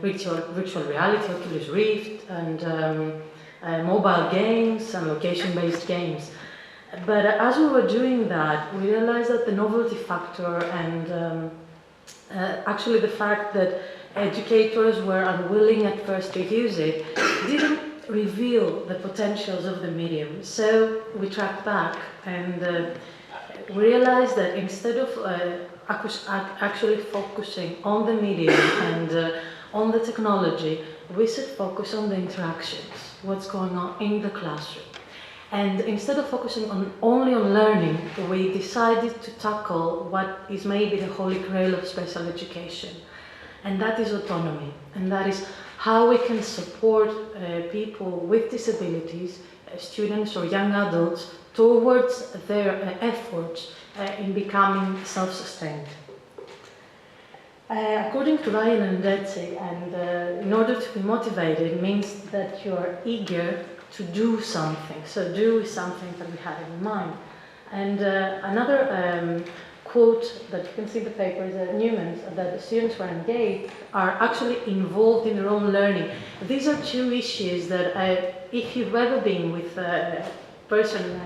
virtual reality, Oculus Rift, and mobile games and location-based games. But as we were doing that, we realized that the novelty factor and actually the fact that educators were unwilling at first to use it didn't reveal the potentials of the medium. So we tracked back and we realized that instead of actually focusing on the medium and on the technology, we should focus on the interactions, what's going on in the classroom. And instead of focusing only on learning, we decided to tackle what is maybe the holy grail of special education. And that is autonomy. And that is how we can support people with disabilities, students or young adults, towards their efforts in becoming self-sustained. According to Ryan and Betsy, and in order to be motivated means that you are eager to do something. So do is something that we had in mind. And another quote that you can see in the paper is Newman's, that the students who are engaged are actually involved in their own learning. These are two issues that if you've ever been with a person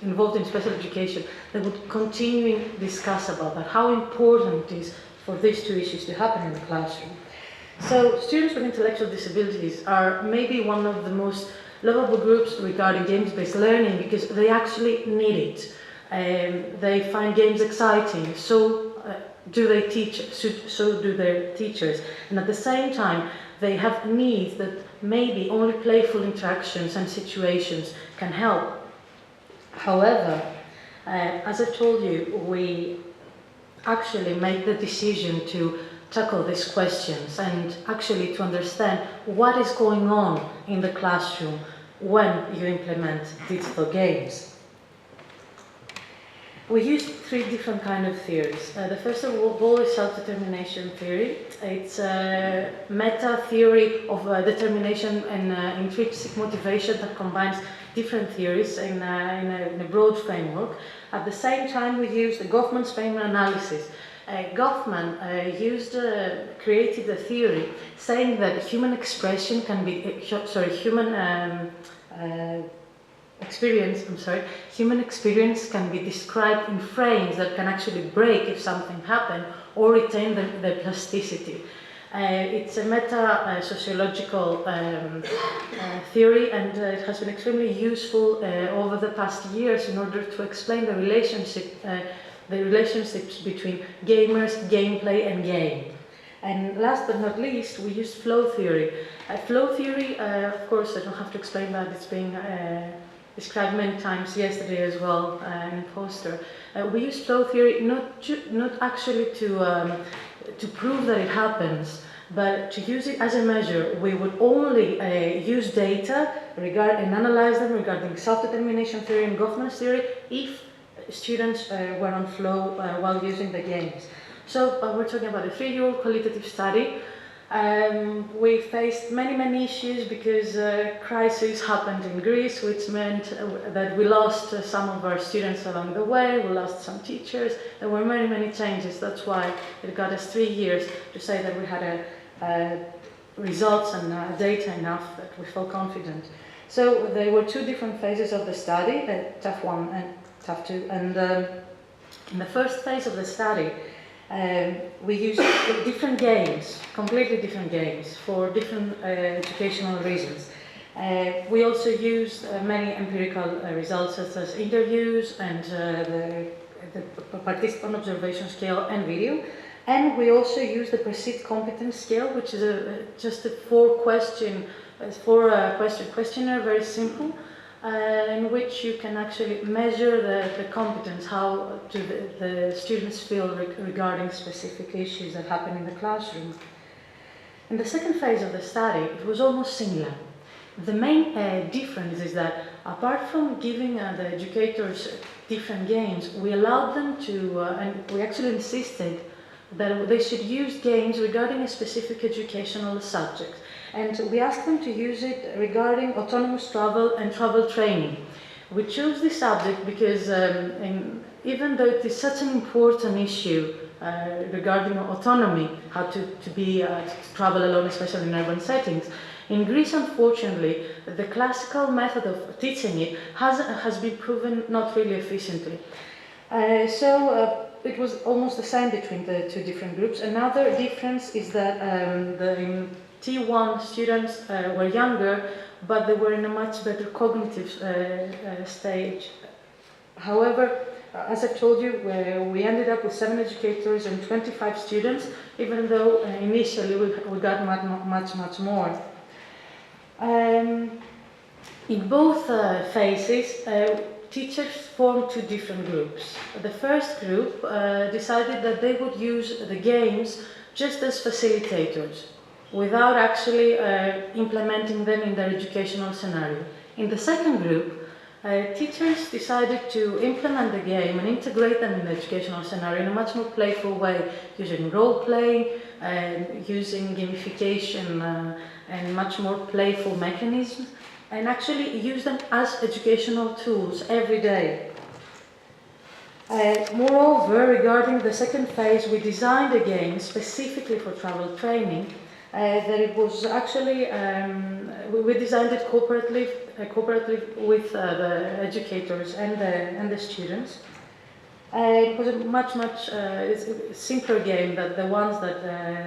involved in special education, they would continually discuss about that, how important it is for these two issues to happen in the classroom. So students with intellectual disabilities are maybe one of the most lovable groups regarding games-based learning because they actually need it. They find games exciting, so do they teach, so do their teachers. And at the same time, they have needs that maybe only playful interactions and situations can help. However, as I told you, we actually make the decision to tackle these questions and actually to understand what is going on in the classroom when you implement digital games. We use three different kinds of theories. The first of all is self-determination theory. It's a meta theory of determination and intrinsic motivation that combines different theories in a broad framework. At the same time, we use the Goffman's framework analysis. Goffman created a theory saying that human expression can be, human experience can be described in frames that can actually break if something happened or retain the plasticity. It's a meta-sociological theory, and it has been extremely useful over the past years in order to explain the relationships between gamers, gameplay, and game. And last but not least, we use flow theory. Flow theory, of course, I don't have to explain that, it's being described many times yesterday as well in a poster. We use flow theory not actually to prove that it happens, but to use it as a measure. We would only use data and analyze them regarding self-determination theory and Goffman's theory if students were on flow while using the games. So we're talking about a 3-year-old qualitative study. We faced many issues because crisis happened in Greece, which meant that we lost some of our students along the way, we lost some teachers, there were many changes. That's why it got us 3 years to say that we had results and data enough that we felt confident. So there were two different phases of the study, tough 1 and tough 2, and in the first phase of the study, we used different games, completely different games, for different educational reasons. We also used many empirical results such as interviews and the participant observation scale and video. And we also used the perceived competence scale, which is just a four-question questionnaire, very simple, in which you can actually measure the competence, how do the students feel regarding specific issues that happen in the classroom. In the second phase of the study, it was almost similar. The main difference is that apart from giving the educators different games, we allowed them to, and we actually insisted that they should use games regarding a specific educational subject. And we asked them to use it regarding autonomous travel and travel training. We chose this subject because even though it is such an important issue regarding autonomy, how to travel alone, especially in urban settings. In Greece, unfortunately, the classical method of teaching it has been proven not really efficiently. It was almost the same between the two different groups. Another difference is that the T1 students were younger, but they were in a much better cognitive stage. However, as I've told you, we ended up with 7 educators and 25 students, even though initially we got much more. In both phases, teachers formed 2 different groups. The first group decided that they would use the games just as facilitators, without actually implementing them in their educational scenario. In the second group, teachers decided to implement the game and integrate them in the educational scenario in a much more playful way, using role-playing, using gamification and much more playful mechanisms, and actually use them as educational tools every day. Moreover, regarding the second phase, we designed a game specifically for travel training. That it was actually, we designed it cooperatively with the educators and the students. It was a much simpler game than the ones that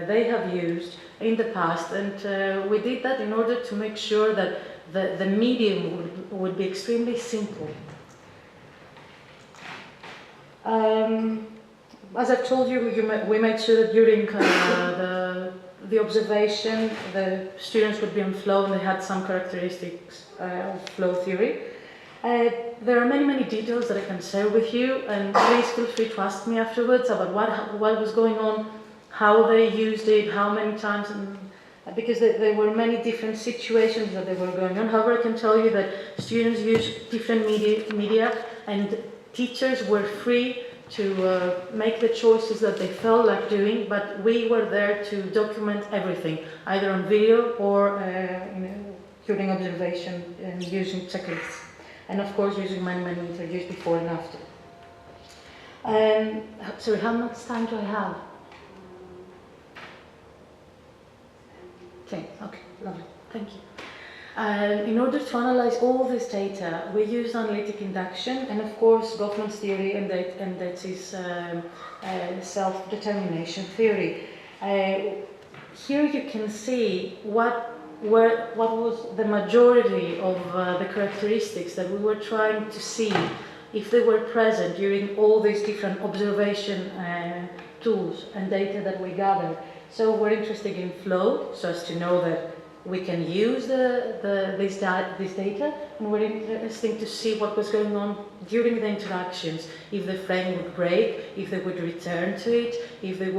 they have used in the past, and we did that in order to make sure that the medium would be extremely simple. As I've told you, we made sure that during the observation, the students would be on flow and they had some characteristics of flow theory. There are many details that I can share with you, and please feel free to ask me afterwards about what was going on, how they used it, how many times, and because there were many different situations that they were going on. However, I can tell you that students used different media and teachers were free to make the choices that they felt like doing, but we were there to document everything, either on video or during observation and using checklists. And of course using many interviews before and after. Sorry, how much time do I have? Okay, lovely, thank you. In order to analyze all this data, we use analytic induction and of course Goffman's theory, and that is self-determination theory. Here you can see what was the majority of the characteristics that we were trying to see if they were present during all these different observation tools and data that we gathered. So we're interested in flow, so as to know that we can use this data, and we're interested to see what was going on during the interactions, if the frame would break, if they would return to it, if they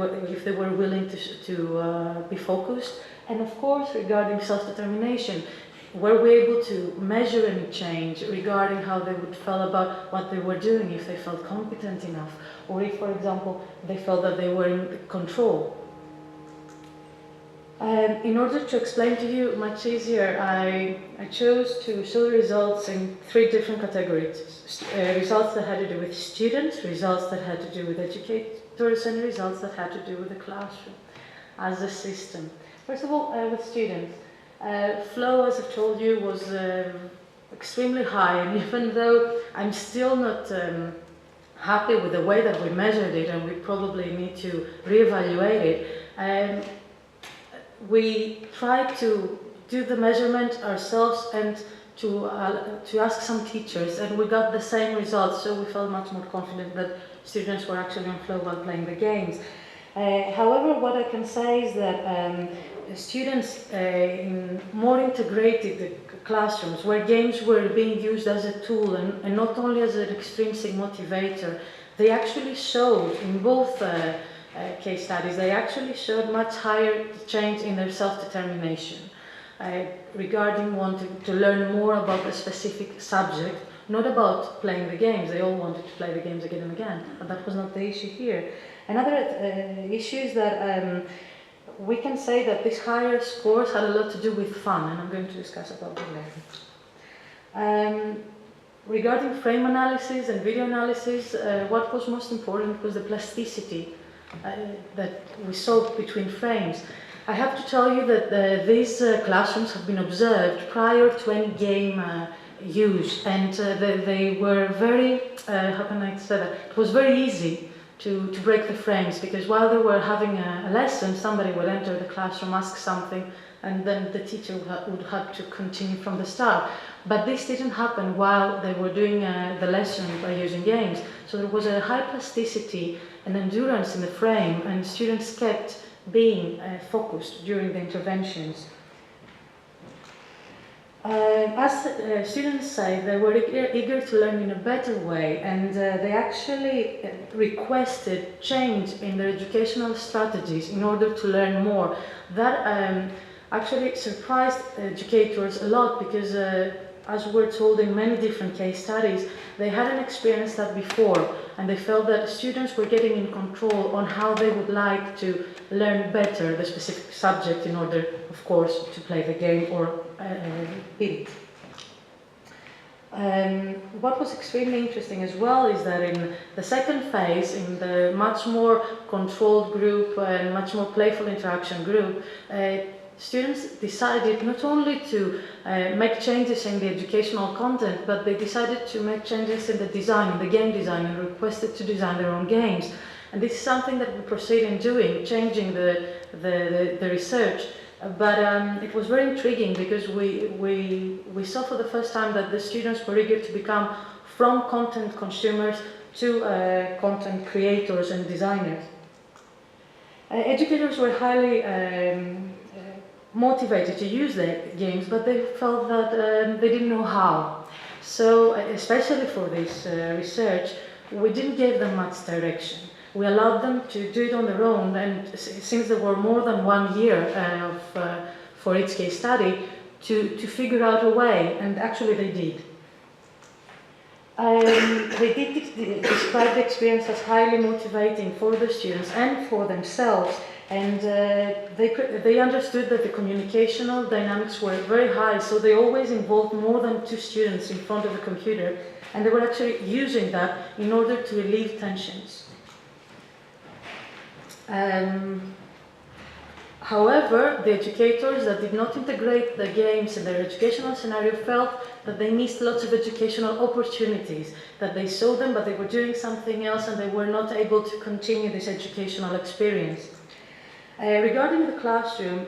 were willing to be focused. And of course, regarding self-determination, were we able to measure any change regarding how they would feel about what they were doing, if they felt competent enough, or if, for example, they felt that they were in control. In order to explain to you much easier, I chose to show the results in 3 different categories. Results that had to do with students, results that had to do with educators, and results that had to do with the classroom as a system. First of all, with students. Flow, as I've told you, was extremely high, and even though I'm still not happy with the way that we measured it, and we probably need to reevaluate it, we tried to do the measurement ourselves and to ask some teachers, and we got the same results, so we felt much more confident that students were actually on flow while playing the games. However, what I can say is that students in more integrated classrooms, where games were being used as a tool and not only as an extrinsic motivator, they actually showed in both case studies, they actually showed much higher change in their self-determination regarding wanting to learn more about a specific subject, not about playing the games. They all wanted to play the games again and again, but that was not the issue here. Another issue is that we can say that these higher scores had a lot to do with fun, and I'm going to discuss about it later. Regarding frame analysis and video analysis, what was most important was the plasticity that we saw between frames. I have to tell you that these classrooms have been observed prior to any game use, and they were very, how can I say that? It was very easy to break the frames, because while they were having a lesson, somebody would enter the classroom, ask something, and then the teacher would have to continue from the start. But this didn't happen while they were doing the lesson by using games. So there was a high plasticity and endurance in the frame, and students kept being focused during the interventions. As students say, they were eager to learn in a better way, and they actually requested change in their educational strategies in order to learn more. That actually surprised educators a lot, because as we're told in many different case studies, they hadn't experienced that before, and they felt that students were getting in control on how they would like to learn better the specific subject in order, of course, to play the game or beat it. What was extremely interesting as well is that in the second phase, in the much more controlled group and much more playful interaction group, students decided not only to make changes in the educational content, but they decided to make changes in the design, in the game design, and requested to design their own games. And this is something that we proceed in doing, changing the research. But it was very intriguing, because we saw for the first time that the students were eager to become from content consumers to content creators and designers. Educators were highly motivated to use the games, but they felt that they didn't know how. So, especially for this research, we didn't give them much direction. We allowed them to do it on their own, and since there were more than 1 year for each case study, to figure out a way, and actually they did. They did describe the experience as highly motivating for the students and for themselves, and they understood that the communicational dynamics were very high, so they always involved more than 2 students in front of the computer, and they were actually using that in order to relieve tensions. However, the educators that did not integrate the games in their educational scenario felt that they missed lots of educational opportunities, that they saw them but they were doing something else and they were not able to continue this educational experience. Regarding the classroom,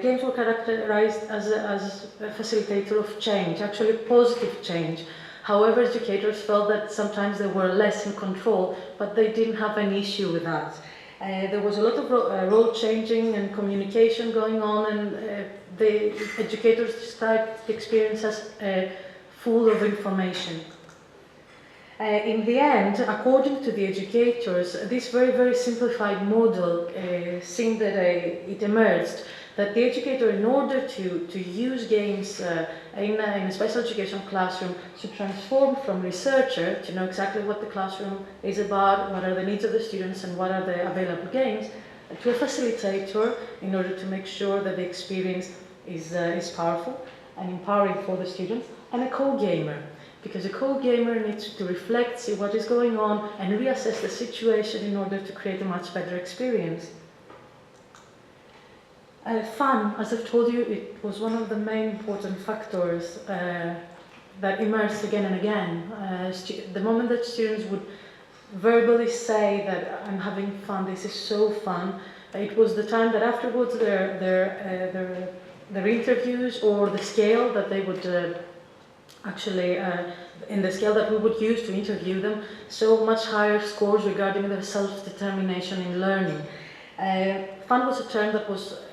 games were characterized as a facilitator of change, actually positive change. However, educators felt that sometimes they were less in control, but they didn't have an issue with that. There was a lot of role changing and communication going on, and the educators described the experience as full of information. In the end, according to the educators, this very, very simplified model seemed that it emerged, that the educator, in order to use games in a special education classroom, should transform from researcher to know exactly what the classroom is about, what are the needs of the students and what are the available games, to a facilitator in order to make sure that the experience is powerful and empowering for the students, and a co-gamer, because a co-gamer needs to reflect, see what is going on, and reassess the situation in order to create a much better experience. Fun, as I've told you, it was one of the main important factors that emerged again and again. The moment that students would verbally say that I'm having fun, this is so fun, it was the time that afterwards their interviews, or the scale that they would in the scale that we would use to interview them, so much higher scores regarding their self-determination in learning. Fun was a term that was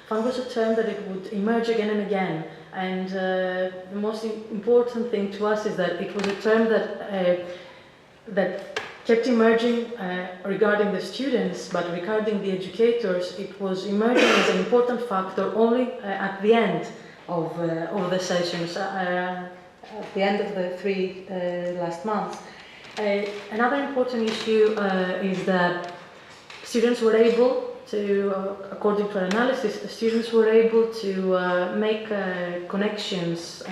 Fun was a term that it would emerge again and again, and the most important thing to us is that it was a term that kept emerging regarding the students, but regarding the educators, it was emerging as an important factor only at the end of the sessions, at the end of the 3 last months. Another important issue is that students were able according to our analysis, the students were able to make connections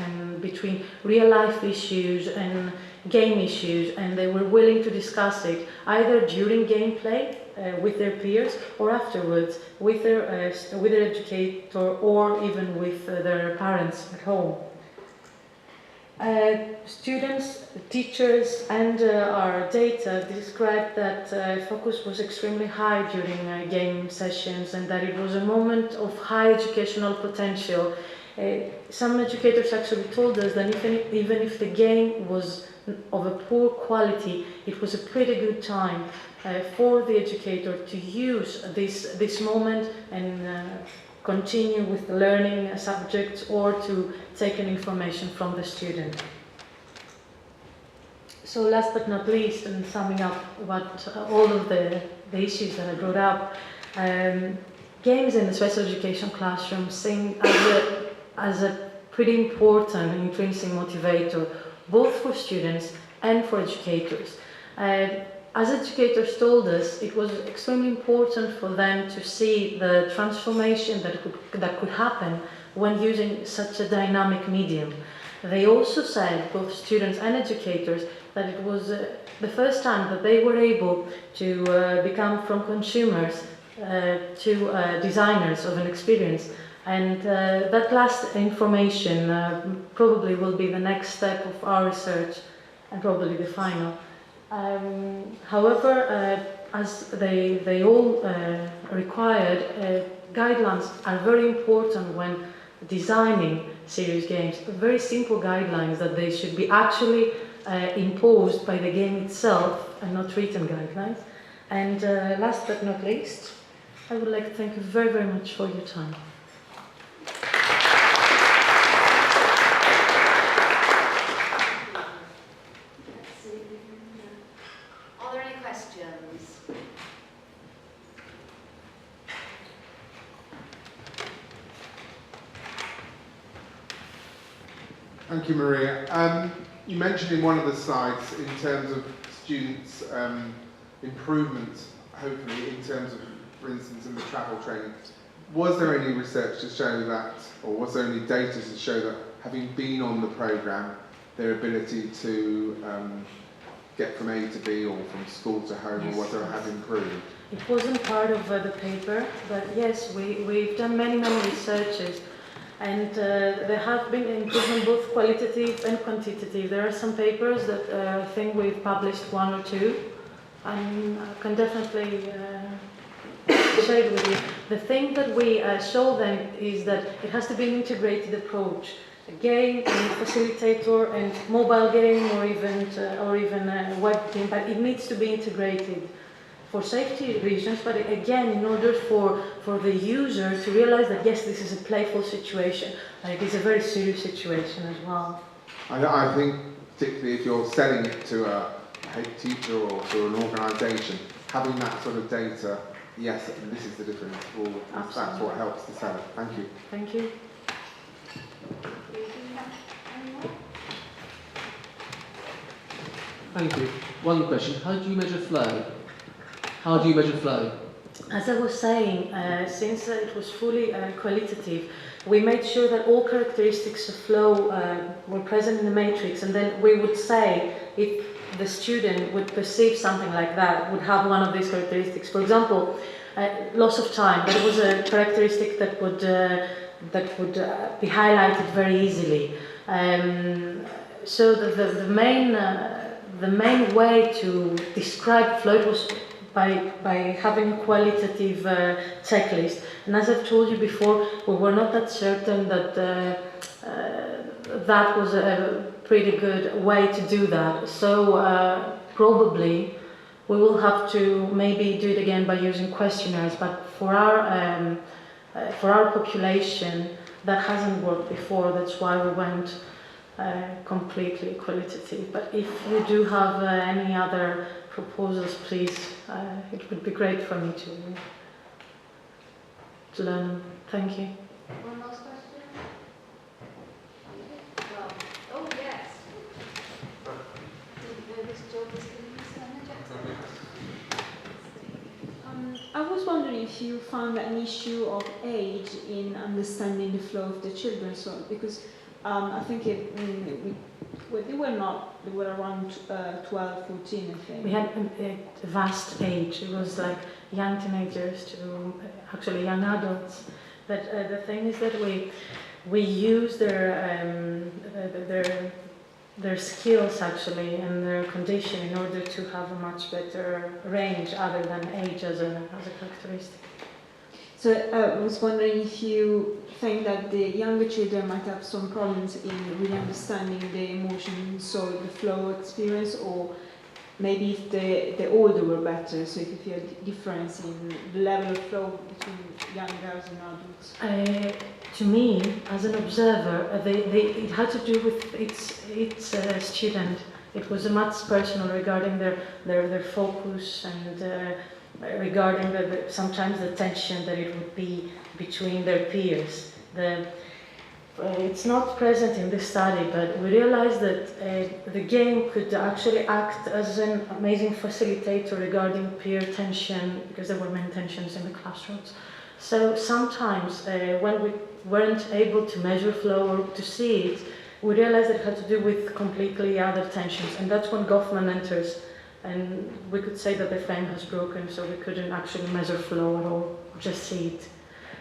between real life issues and game issues, and they were willing to discuss it either during gameplay with their peers or afterwards with their educator or even with their parents at home. Students, teachers and our data described that focus was extremely high during game sessions and that it was a moment of high educational potential. Some educators actually told us that even if the game was of a poor quality, it was a pretty good time for the educator to use this moment and continue with the learning subjects or to take an information from the student. So last but not least, and summing up all of the issues that I brought up, games in the special education classroom seem as a pretty important and intrinsic motivator, both for students and for educators. As educators told us, it was extremely important for them to see the transformation that could happen when using such a dynamic medium. They also said, both students and educators, that it was the first time that they were able to become from consumers to designers of an experience. And that last information probably will be the next step of our research and probably the final. However, as they all required, guidelines are very important when designing serious games. Very simple guidelines that they should be actually imposed by the game itself and not written guidelines. And last but not least, I would like to thank you very, very much for your time. Are there any questions? Thank you, Maria. You mentioned in one of the slides, in terms of students' improvements, hopefully, in terms of, for instance, in the travel training. Was there any research to show that, or was there any data to show that, having been on the programme, their ability to get from A to B or from school to home or whatever has improved? It wasn't part of the paper, but yes, we've done many researches. And there have been improvement both qualitative and quantitative. There are some papers that I think we've published one or two, and I can definitely share it with you. The thing that we show them is that it has to be an integrated approach. A game, and facilitator, and mobile game, or even a web game, but it needs to be integrated for safety reasons, but again, in order for the user to realize that yes, this is a playful situation, it is a very serious situation as well. I think particularly if you're selling it to a head teacher or to an organisation, having that sort of data, yes, this is the difference. Well, that's what helps the seller. Thank you. Thank you. Thank you. One question, how do you measure flow? How do you measure flow? As I was saying, since it was fully qualitative, we made sure that all characteristics of flow were present in the matrix, and then we would say if the student would perceive something like that, would have one of these characteristics. For example, loss of time. That was a characteristic that would be highlighted very easily. So the main way to describe flow was by having a qualitative checklist. And as I've told you before, we were not that certain that that was a pretty good way to do that. So probably we will have to maybe do it again by using questionnaires. But for our population, that hasn't worked before. That's why we went completely qualitative. But if you do have any other proposals, please, it would be great for me to learn them. Thank you. One last question? Well, oh yes. This job is I was wondering if you found an issue of age in understanding the flow of the children. So because I think they were around 12, 14, I think. We had a vast age. It was like young teenagers to actually young adults. But the thing is that we use their skills actually and their condition in order to have a much better range other than age as a characteristic. So I was wondering if you think that the younger children might have some problems in really understanding the emotion, so the flow experience, or maybe if the older were better, so if you feel a difference in the level of flow between young girls and adults. To me, as an observer, it had to do with each student. It was much personal regarding their focus and regarding sometimes the tension that it would be between their peers. It's not present in this study, but we realized that the game could actually act as an amazing facilitator regarding peer tension, because there were many tensions in the classrooms. So sometimes when we weren't able to measure flow or to see it, we realized that it had to do with completely other tensions, and that's when Goffman enters, and we could say that the frame has broken, so we couldn't actually measure flow at all, just see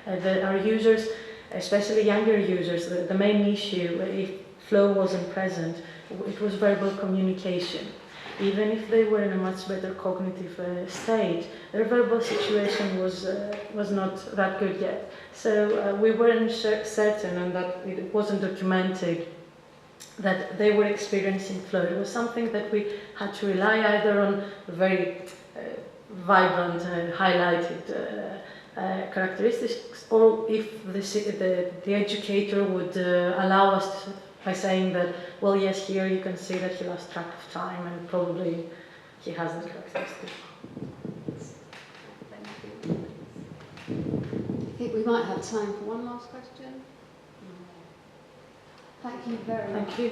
it. Our users, especially younger users, the main issue, if flow wasn't present, it was verbal communication. Even if they were in a much better cognitive state, their verbal situation was not that good yet. So we weren't certain, and that it wasn't documented, that they were experiencing flow. It was something that we had to rely either on very vibrant, highlighted characteristics, or if the educator would allow us to, by saying that, well, yes, here you can see that he lost track of time and probably he has that characteristic. Thank you. I think we might have time for one last question. Thank you very much. Thank you.